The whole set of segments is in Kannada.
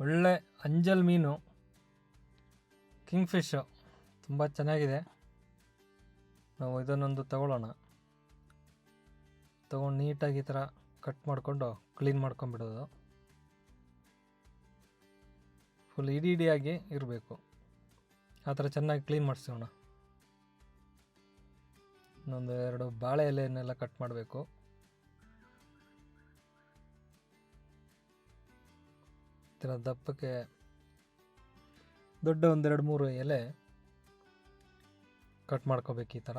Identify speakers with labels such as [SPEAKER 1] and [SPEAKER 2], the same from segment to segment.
[SPEAKER 1] ಒಳ್ಳೆ ಅಂಜಲ್ ಮೀನು, ಕಿಂಗ್ ಫಿಶು ತುಂಬ ಚೆನ್ನಾಗಿದೆ. ನಾವು ಇದನ್ನೊಂದು ತಗೊಳ್ಳೋಣ. ತೊಗೊಂಡು ನೀಟಾಗಿ ಈ ಥರ ಕಟ್ ಮಾಡಿಕೊಂಡು ಕ್ಲೀನ್ ಮಾಡ್ಕೊಂಬಿಡೋದು. ಫುಲ್ ಇಡಿಯಾಗಿ ಇರಬೇಕು, ಆ ಥರ ಚೆನ್ನಾಗಿ ಕ್ಲೀನ್ ಮಾಡಿಸೋಣ. ಇನ್ನೊಂದು 2 ಬಾಳೆ ಎಲೆಯನ್ನೆಲ್ಲ ಕಟ್ ಮಾಡಬೇಕು. ಈ ಥರ ದಪ್ಪಕ್ಕೆ ದೊಡ್ಡ 1, 2, 3 ಎಲೆ ಕಟ್ ಮಾಡ್ಕೋಬೇಕು ಈ ಥರ.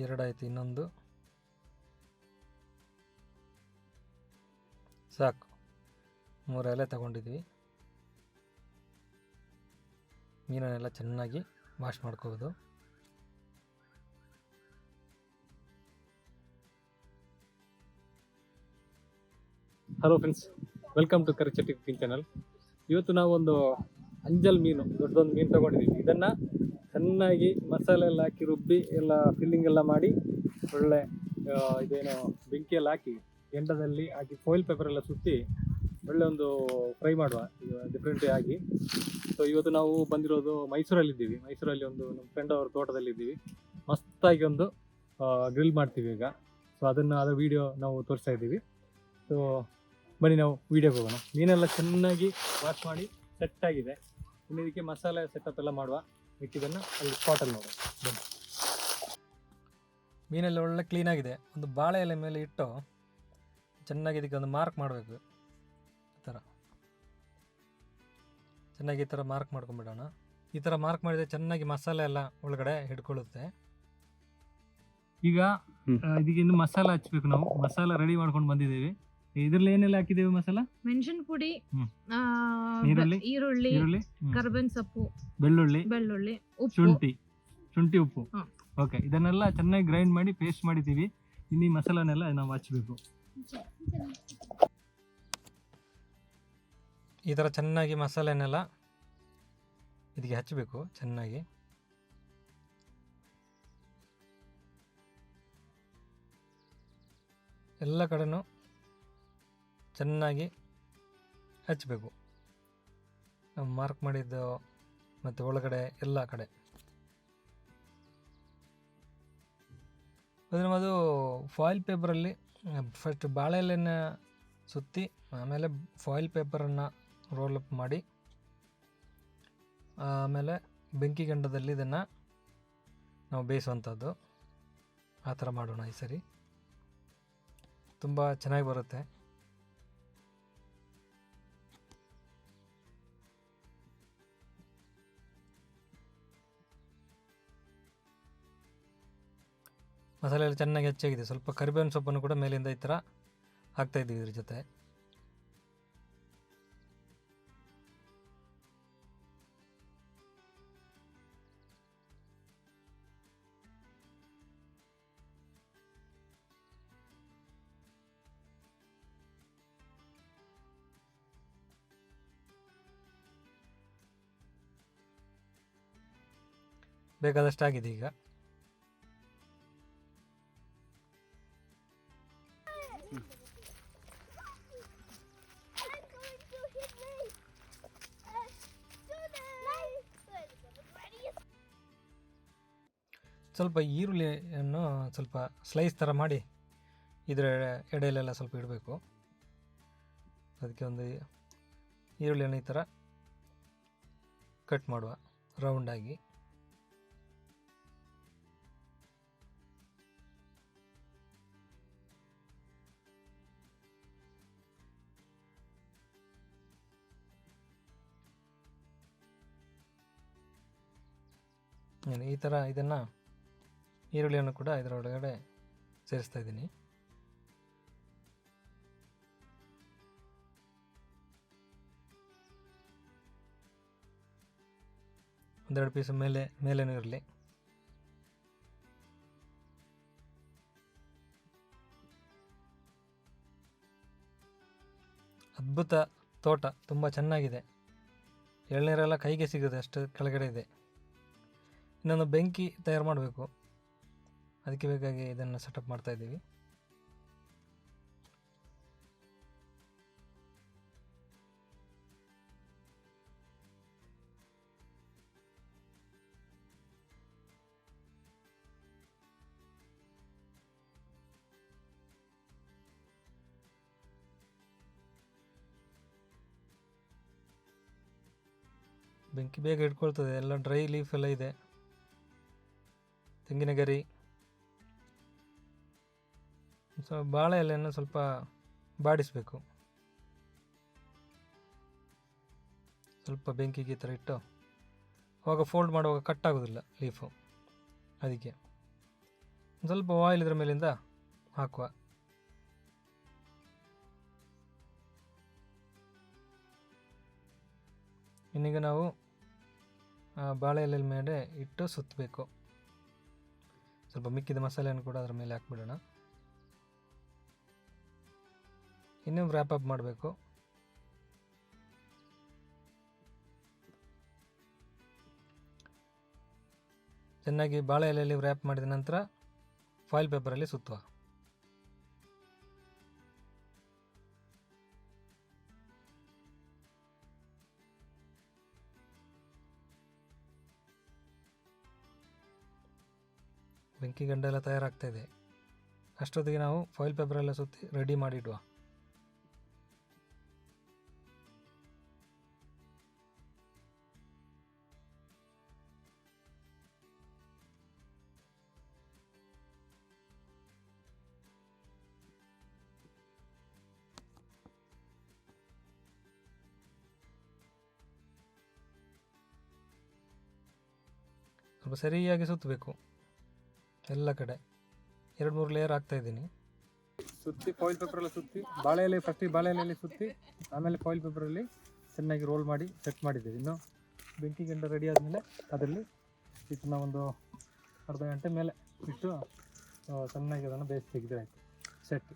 [SPEAKER 1] ಎರಡಾಯ್ತು, ಇನ್ನೊಂದು ಸಾಕು. 3 ಎಲೆ ತಗೊಂಡಿದ್ವಿ. ಮೀನನ್ನೆಲ್ಲ ಚೆನ್ನಾಗಿ ವಾಶ್ ಮಾಡ್ಕೋಬೋದು. Hello friends, welcome to Karichatti cooking channel. ಇವತ್ತು ನಾವು ಒಂದು ಅಂಜಲ್ ಮೀನು, ದೊಡ್ಡದೊಂದು ಮೀನು ತೊಗೊಂಡಿದ್ದೀವಿ. ಇದನ್ನು ಚೆನ್ನಾಗಿ ಮಸಾಲೆ ಎಲ್ಲ ಹಾಕಿ ರುಬ್ಬಿ ಎಲ್ಲ ಫಿಲ್ಲಿಂಗ್ ಎಲ್ಲ ಮಾಡಿ ಒಳ್ಳೆ ಇದೇನು ಬೆಂಕಿಯಲ್ಲಿ ಹಾಕಿ ಕೆಂಡದಲ್ಲಿ ಹಾಕಿ ಫಾಯಿಲ್ ಪೇಪರ್ ಎಲ್ಲ ಸುತ್ತಿ ಒಳ್ಳೆ ಒಂದು ಫ್ರೈ ಮಾಡುವ, ಡಿಫ್ರೆಂಟ್ ಆಗಿ. ಸೊ ಇವತ್ತು ನಾವು ಬಂದಿರೋದು ಮೈಸೂರಲ್ಲಿದ್ದೀವಿ. ಮೈಸೂರಲ್ಲಿ ಒಂದು ನಮ್ಮ ಫ್ರೆಂಡ್ ಅವ್ರ ತೋಟದಲ್ಲಿದ್ದೀವಿ. ಮಸ್ತಾಗಿ ಒಂದು ಗ್ರಿಲ್ ಮಾಡ್ತೀವಿ ಈಗ. ಸೊ ಅದರ ವೀಡಿಯೋ ನಾವು ತೋರಿಸ್ತಾ ಇದ್ದೀವಿ. ಸೊ ಬನ್ನಿ ನಾವು ವೀಡಿಯೋಗೆ ಹೋಗೋಣ. ಮೀನೆಲ್ಲ ಚೆನ್ನಾಗಿ ವಾಶ್ ಮಾಡಿ ಸೆಟ್ ಆಗಿದೆ. ಇನ್ನು ಇದಕ್ಕೆ ಮಸಾಲೆ ಸೆಟಪ್ ಎಲ್ಲ ಮಾಡುವ. ಮಿಕ್ಕಿದನ್ನು ಅಲ್ಲಿ ಸ್ಪಾಟಲ್ಲಿ ನೋಡುವ ಬನ್ನಿ. ಮೀನೆಲ್ಲ ಒಳ್ಳೆ ಕ್ಲೀನಾಗಿದೆ. ಒಂದು ಬಾಳೆ ಎಲೆ ಮೇಲೆ ಇಟ್ಟು ಚೆನ್ನಾಗಿ ಇದಕ್ಕೆ ಒಂದು ಮಾರ್ಕ್ ಮಾಡಬೇಕು. ಈ ಥರ ಚೆನ್ನಾಗಿ ಈ ಥರ ಮಾರ್ಕ್ ಮಾಡ್ಕೊಂಡ್ಬಿಡೋಣ. ಈ ಥರ ಮಾರ್ಕ್ ಮಾಡಿದರೆ ಚೆನ್ನಾಗಿ ಮಸಾಲೆ ಎಲ್ಲ ಒಳಗಡೆ ಹಿಡ್ಕೊಳ್ಳುತ್ತೆ. ಈಗ ಇದಕ್ಕೆ ಇನ್ನು ಮಸಾಲ ಹಚ್ಬೇಕು. ನಾವು ಮಸಾಲ ರೆಡಿ ಮಾಡ್ಕೊಂಡು ಬಂದಿದ್ದೀವಿ. ಇದ್ರಲ್ಲಿ ಏನೆಲ್ಲ ಹಾಕಿದ್ದೇವೆ ಮಸಾಲ? ಮೆಣಸಿನ ಪುಡಿ, ಈರುಳ್ಳಿ, ಕರ್ಬೇವಿನ ಸೊಪ್ಪು, ಬೆಳ್ಳುಳ್ಳಿ, ಶುಂಠಿ, ಉಪ್ಪು. ಓಕೆ, ಇದನ್ನೆಲ್ಲ ಚೆನ್ನಾಗಿ ಗ್ರೈಂಡ್ ಮಾಡಿ ಪೇಸ್ಟ್ ಮಾಡಿದ್ದೀವಿ. ಇನ್ನು ಈ ಮಸಾಲನೆಲ್ಲ ನಾವು ಹಚ್ಚಬೇಕು. ಈ ಥರ ಚೆನ್ನಾಗಿ ಮಸಾಲೆನೆಲ್ಲ ಇದಕ್ಕೆ ಹಚ್ಚಬೇಕು. ಚೆನ್ನಾಗಿ ಎಲ್ಲ ಕಡೆನೂ ಚೆನ್ನಾಗಿ ಹಚ್ಚಬೇಕು. ನಾವು ಮಾರ್ಕ್ ಮಾಡಿದ್ದು ಮತ್ತು ಒಳಗಡೆ ಎಲ್ಲ ಕಡೆ. ಅದು ಫಾಯಿಲ್ ಪೇಪರಲ್ಲಿ ಫಸ್ಟ್ ಬಾಳೆ ಎಲೆನ ಸುತ್ತಿ ಆಮೇಲೆ ಫಾಯಿಲ್ ಪೇಪರನ್ನು ರೋಲ್ ಅಪ್ ಮಾಡಿ ಆಮೇಲೆ ಬೆಂಕಿ ಗಂಡದಲ್ಲಿ ಇದನ್ನು ನಾವು ಬೇಯಿಸುವಂಥದ್ದು. ಆ ಥರ ಮಾಡೋಣ ಈ ಸರಿ. ತುಂಬ ಚೆನ್ನಾಗಿ ಬರುತ್ತೆ. ಮಸಾಲೆ ಎಲ್ಲ ಚೆನ್ನಾಗಿ ಹೆಚ್ಚಾಗಿದೆ. ಸ್ವಲ್ಪ ಕರಿಬೇವಿನ ಸೊಪ್ಪನ್ನು ಕೂಡ ಮೇಲಿಂದ ಈ ಥರ ಹಾಕ್ತಾಯಿದ್ದೀವಿ ಇದ್ರ ಜೊತೆ. ಬೇಕಾದಷ್ಟು ಆಗಿದೆ ಈಗ. ಸ್ವಲ್ಪ ಈರುಳ್ಳಿಯನ್ನು ಸ್ವಲ್ಪ ಸ್ಲೈಸ್ ಥರ ಮಾಡಿ ಇದರ ಎಡೆಯಲ್ಲೆಲ್ಲ ಸ್ವಲ್ಪ ಇಡಬೇಕು. ಅದಕ್ಕೆ ಒಂದು ಈರುಳ್ಳಿಯನ್ನು ಈ ಥರ ಕಟ್ ಮಾಡುವ ರೌಂಡಾಗಿ. ಈ ಥರ ಇದನ್ನು ಈರುಳ್ಳಿಯನ್ನು ಕೂಡ ಇದರೊಳಗಡೆ ಸೇರಿಸ್ತಾ ಇದ್ದೀನಿ. ಒಂದೆರಡು ಪೀಸ್ ಮೇಲೇನೂ ಇರಲಿ. ಅದ್ಭುತ ತೋಟ, ತುಂಬ ಚೆನ್ನಾಗಿದೆ. ಎಳ್ನೀರೆಲ್ಲ ಕೈಗೆ ಸಿಗುತ್ತೆ, ಅಷ್ಟು ಕೆಳಗಡೆ ಇದೆ.
[SPEAKER 2] ಇನ್ನೊಂದು ಬೆಂಕಿ ತಯಾರು ಮಾಡಬೇಕು, ಅದಕ್ಕೆ ಬೇಕಾಗಿ ಇದನ್ನು ಸೆಟಪ್ ಮಾಡ್ತಾ ಇದ್ದೀವಿ. ಬೆಂಕಿ ಬೇಗ ಇಟ್ಕೊಳ್ತದೆ, ಎಲ್ಲ ಡ್ರೈ ಲೀಫ್ ಎಲ್ಲ ಇದೆ, ತೆಂಗಿನ ಗರಿ. ಸೊ ಬಾಳೆ ಎಲೆಯನ್ನು ಸ್ವಲ್ಪ ಬಾಡಿಸಬೇಕು, ಸ್ವಲ್ಪ ಬೆಂಕಿಗೆ ಈ ಥರ ಇಟ್ಟು, ಆವಾಗ ಫೋಲ್ಡ್ ಮಾಡುವಾಗ ಕಟ್ ಆಗೋದಿಲ್ಲ ಲೀಫು, ಅದಕ್ಕೆ ಸ್ವಲ್ಪ ಆಯಿಲ್ ಇದರ ಮೇಲಿಂದ ಹಾಕುವ. ಇನ್ನೀಗ ನಾವು ಬಾಳೆ ಎಲೆ ಮೇಲೆ ಇಟ್ಟು ಸುತ್ತಬೇಕು. ಸ್ವಲ್ಪ ಮಿಕ್ಕಿದ ಮಸಾಲೆಯನ್ನು ಕೂಡ ಅದರ ಮೇಲೆ ಹಾಕ್ಬಿಡೋಣ. ಇನ್ನೂ ವ್ರ್ಯಾಪ್ ಅಪ್ ಮಾಡಬೇಕು. ಚೆನ್ನಾಗಿ ಬಾಳೆ ಎಲೆಯಲ್ಲಿ ವ್ರ್ಯಾಪ್ ಮಾಡಿದ ನಂತರ ಫಾಯಿಲ್ ಪೇಪರಲ್ಲಿ ಸುತ್ತುವ. ಬೆಂಕಿ ಗಂಡ ಎಲ್ಲ ತಯಾರಾಗ್ತಾ ಇದೆ. ಅಷ್ಟೊತ್ತಿಗೆ ನಾವು ಫಾಯಿಲ್ ಪೇಪರೆಲ್ಲ ಸುತ್ತಿ ರೆಡಿ ಮಾಡಿಡುವ. ಸ್ವಲ್ಪ ಸರಿಯಾಗಿ ಸುತ್ತಬೇಕು, ಎಲ್ಲ ಕಡೆ 2-3 ಲೇಯರ್ ಹಾಕ್ತಾ ಇದ್ದೀನಿ.
[SPEAKER 1] ಸುತ್ತಿ ಫಾಯಿಲ್ ಪೇಪರೆಲ್ಲ ಸುತ್ತಿ ಬಾಳೆ ಎಲೆ ಫಸ್ಟಿಗೆ ಬಾಳೆ ಎಲೆಯಲ್ಲಿ ಸುತ್ತಿ ಆಮೇಲೆ ಫಾಯಿಲ್ ಪೇಪರಲ್ಲಿ ಚೆನ್ನಾಗಿ ರೋಲ್ ಮಾಡಿ ಸೆಟ್ ಮಾಡಿದ್ದೇವೆ. ಇನ್ನು ಬೆಂಕಿ ಗಂಡ ರೆಡಿ ಆದಮೇಲೆ ಅದರಲ್ಲಿ ಇಟ್ಟು ನಾವೊಂದು ಅರ್ಧ ಗಂಟೆ ಮೇಲೆ ಇಟ್ಟು ಚೆನ್ನಾಗಿ ಅದನ್ನು ಬೇಯಿಸಿ ತೆಗೆದ್ರೆ ಆಯಿತು, ಸೆಟ್.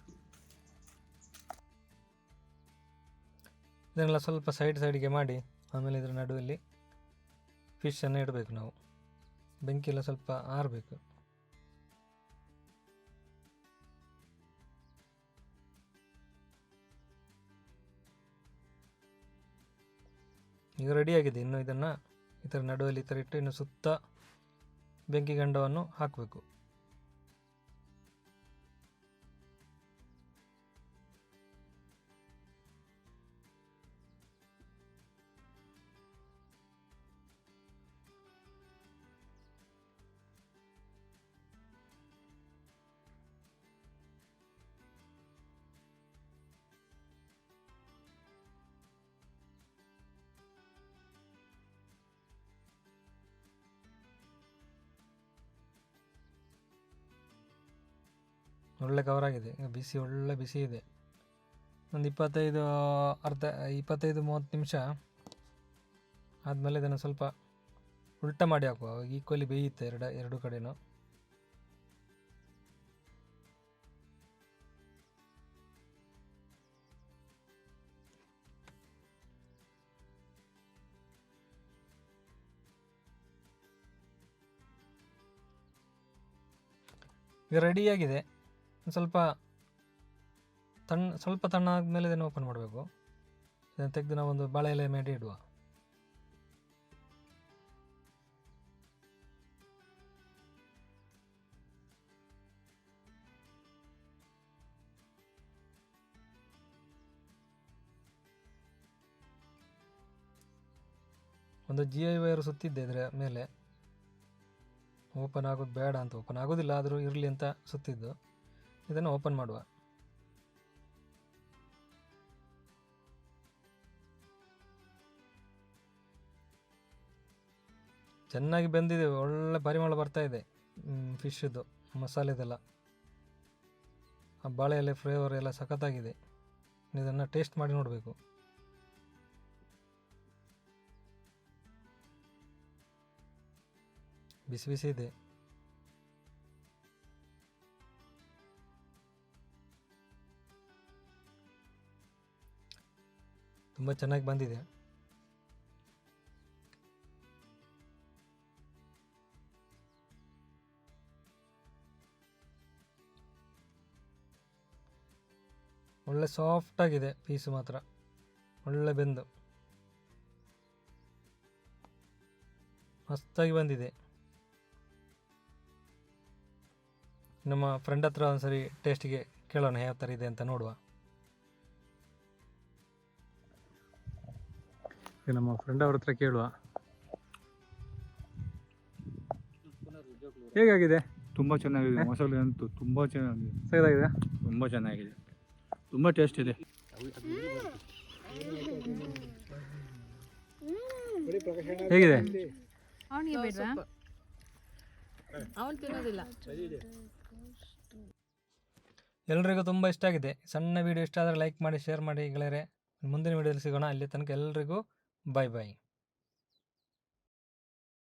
[SPEAKER 2] ಇದನ್ನೆಲ್ಲ ಸ್ವಲ್ಪ ಸೈಡ್ಗೆ ಮಾಡಿ ಆಮೇಲೆ ಇದರ ನಡುವಲ್ಲಿ ಫಿಶನ್ನು ಇಡಬೇಕು. ನಾವು ಬೆಂಕಿ ಎಲ್ಲ ಸ್ವಲ್ಪ ಆರಬೇಕು. ಈಗ ರೆಡಿಯಾಗಿದೆ. ಇನ್ನು ಇದನ್ನು ಈ ಥರ ನಡುವಲ್ಲಿ ಈ ಥರ ಇಟ್ಟು ಇನ್ನು ಸುತ್ತ ಬೆಂಕಿ ಗಂಡವನ್ನು ಹಾಕಬೇಕು. ಒಳ್ಳೆ ಕವರ್ ಆಗಿದೆ, ಬಿಸಿ ಒಳ್ಳೆ ಬಿಸಿ ಇದೆ. ಒಂದು 25-30 ನಿಮಿಷ ಆದಮೇಲೆ ಇದನ್ನು ಸ್ವಲ್ಪ ಉಲ್ಟ ಮಾಡಿ ಹಾಕುವ, ಈಕ್ವಲಿ ಬೇಯುತ್ತೆ ಎರಡು ಕಡೆನೂ. ಈಗ ರೆಡಿಯಾಗಿದೆ. ಸ್ವಲ್ಪ ತಣ್ಣ ಆದಮೇಲೆ ಇದನ್ನು ಓಪನ್ ಮಾಡಬೇಕು. ಇದನ್ನು ತೆಗೆದು ನಾವು ಒಂದು ಬಾಳೆ ಎಲೆ ಮೇಲೆ ಇಡುವ. ಒಂದು GI ವೈರ್ ಸುತ್ತಿದ್ದೆ ಇದರ ಮೇಲೆ, ಓಪನ್ ಆಗೋದು ಬೇಡ ಅಂತ, ಓಪನ್ ಆಗೋದಿಲ್ಲ ಆದರೂ ಇರಲಿ ಅಂತ ಸುತ್ತಿದ್ದು. ಇದನ್ನು ಓಪನ್ ಮಾಡುವ. ಚೆನ್ನಾಗಿ ಬೆಂದಿದೆ, ಒಳ್ಳೆ ಪರಿಮಳ ಬರ್ತಾ ಇದೆ ಫಿಶ್ದು ಮಸಾಲೆದೆಲ್ಲ. ಆ ಬಾಳೆ ಎಲೆ ಫ್ಲೇವರ್ ಎಲ್ಲ ಸಖತ್ತಾಗಿದೆ. ಇದನ್ನು ಟೇಸ್ಟ್ ಮಾಡಿ ನೋಡಬೇಕು. ಬಿಸಿ ಬಿಸಿ ಇದೆ. ತುಂಬ ಚೆನ್ನಾಗಿ ಬಂದಿದೆ. ಒಳ್ಳೆ ಸಾಫ್ಟಾಗಿದೆ ಪೀಸು ಮಾತ್ರ, ಒಳ್ಳೆ ಬೆಂದು ಮಸ್ತಾಗಿ ಬಂದಿದೆ. ನಮ್ಮ ಫ್ರೆಂಡ್ ಹತ್ರ ಒಂದ್ಸರಿ ಟೇಸ್ಟಿಗೆ ಕೇಳೋಣ ಯಾವ ಥರ ಇದೆ ಅಂತ ನೋಡುವ.
[SPEAKER 1] ಈಗ ನಮ್ಮ ಫ್ರೆಂಡ್ ಅವ್ರ ಹತ್ರ ಕೇಳುವ. ಹೇಗಾಗಿದೆ?
[SPEAKER 3] ತುಂಬ ಚೆನ್ನಾಗಿದೆ, ಮಸಾಲೆ ಅಂತೂ ತುಂಬ ಚೆನ್ನಾಗಿದೆ,
[SPEAKER 1] ಸರಿಯಾಗಿದೆ.
[SPEAKER 3] ತುಂಬ ಚೆನ್ನಾಗಿದೆ, ತುಂಬ ಟೇಸ್ಟ್ ಇದೆ.
[SPEAKER 1] ಹೇಗಿದೆ?
[SPEAKER 4] ಅವನಿಗೆ ಬೇಡವಾ? ಅವನು ತಿನ್ನೋದಿಲ್ಲ.
[SPEAKER 2] ಎಲ್ರಿಗೂ ತುಂಬ ಇಷ್ಟ ಆಗಿದೆ. ಸಣ್ಣ ವಿಡಿಯೋ ಇಷ್ಟ ಆದರೆ ಲೈಕ್ ಮಾಡಿ, ಶೇರ್ ಮಾಡಿ ಗೆಳೆಯರೆ. ಮುಂದಿನ ವಿಡಿಯೋದಲ್ಲಿ ಸಿಗೋಣ. ಅಲ್ಲಿ ತನಕ ಎಲ್ರಿಗೂ ಬಾಯ್ ಬಾಯ್.